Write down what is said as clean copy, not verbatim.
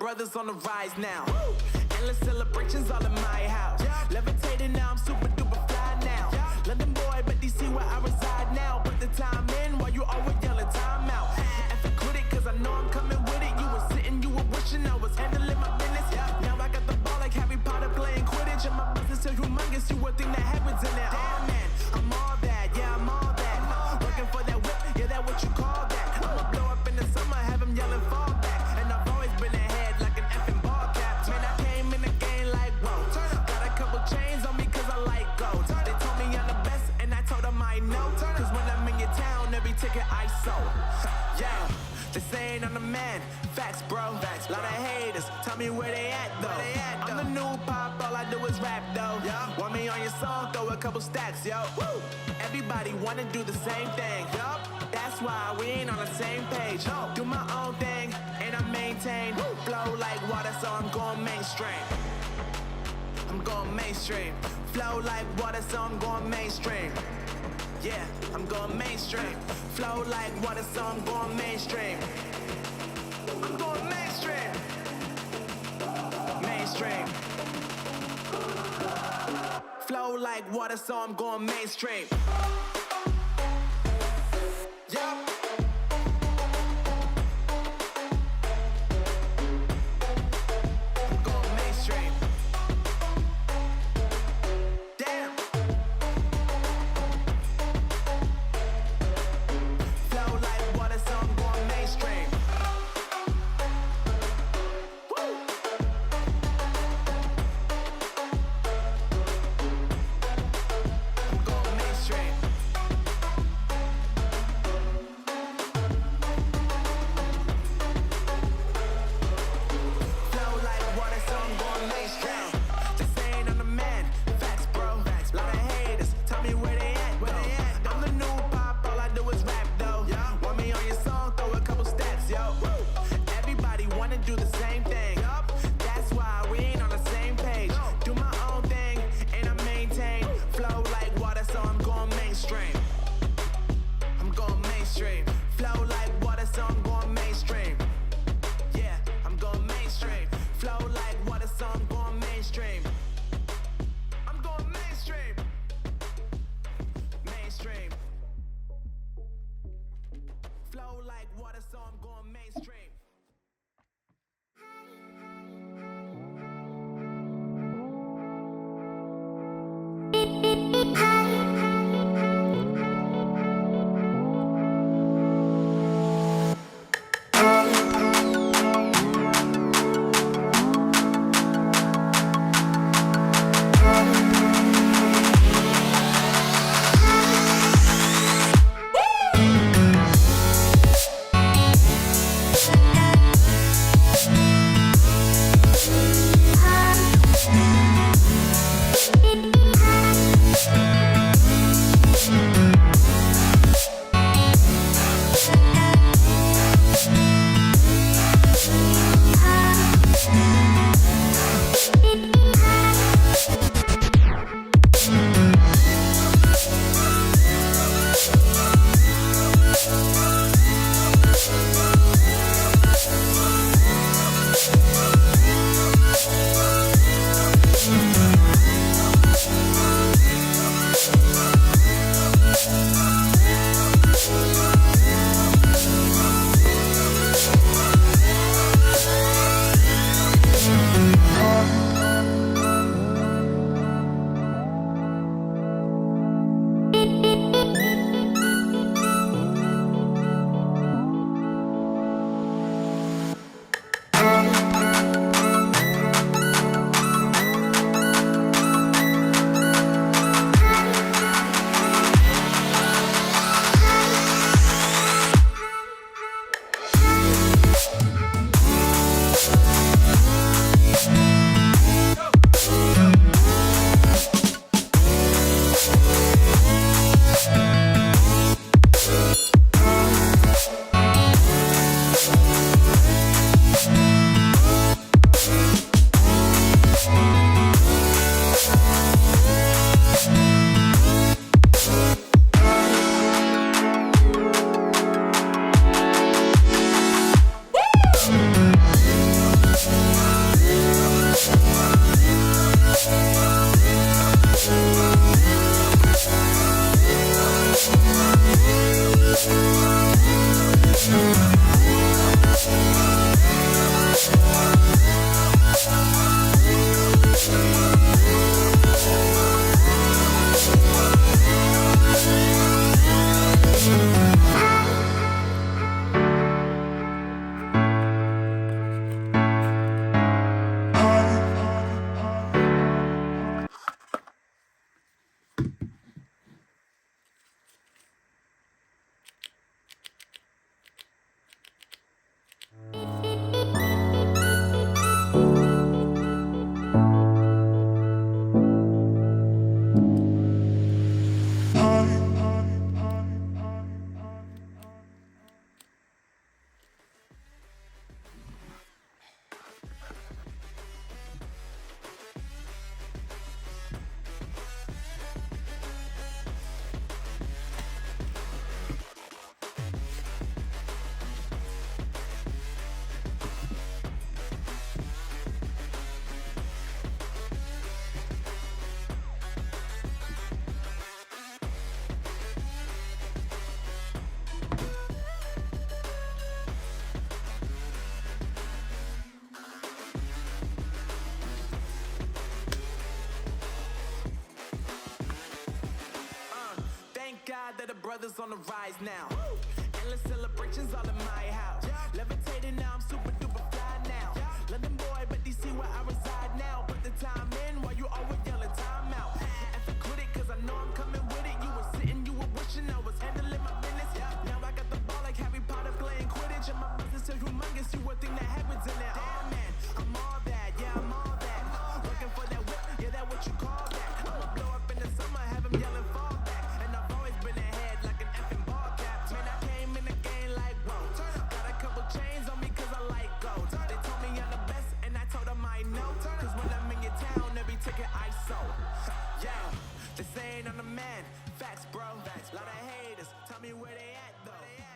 brothers on the rise now. Endless celebrations all in my house. Levitating now, I'm super duper fly now. London boy, but DC where I reside now. Put the time in while you always yelling time out. And quit it, cause I know I'm coming with it. You were sitting, you were wishing I was handling my business. Now I got the ball like Harry Potter playing Quidditch. And my business is humongous, you would think that happens in there. Damn man, I'm all that, yeah, I'm all that. Looking for that whip, yeah, that what you call that. I'ma blow up in the summer, have him yelling fall back. And I've always been ahead like an effing ball cap. Man, I came in the game like, whoa. Got a couple chains on me cause I like gold. They told me I'm the best and I told them I know. Cause when I'm in your town, every ticket I sold. Yeah, they saying I'm the man. Facts, bro. Facts, lot of haters. Tell me where they at though. I'm the new pop, all I do is rap though. Want me on your song, throw a couple stacks, yo. Woo! Everybody wanna do the same thing. That's why we ain't on the same page. Do my own thing and I maintain. Flow like water, so I'm going mainstream. I'm going mainstream. Flow like water, so I'm going mainstream. Yeah, I'm going mainstream. Flow like water, so I'm going mainstream. I'm going mainstream. Mainstream. Flow like water, so I'm going mainstream. Yup. I'm going mainstream. Damn. Flow like water, so I'm going mainstream. I'm going mainstream. brothers on the rise now. Endless celebrations all in my house. Levitating now, I'm super duper fly now. London boy, but DC where I reside now. Put the time in while you always yelling time out. And for quit it, cause I know I'm coming with it. You were sitting, you were wishing I was handling my business. Now I got the ball like Harry Potter playing Quidditch. And my business is humongous, you would think that happens in there. Oh man, I'm all that, yeah, I'm all that. Looking for that whip, yeah, that what you call that. I'ma blow up in the summer, have them yelling fall back. And I've always been ahead like an effing ball cap. Man, I came in the game like, whoa. Got a couple chains on me cause I like gold. They told me I'm the best and I told them I know. Cause when I'm in your town, every ticket I sold. Yeah, they saying I'm the man. Facts, bro. Lot of haters, tell me where they at though.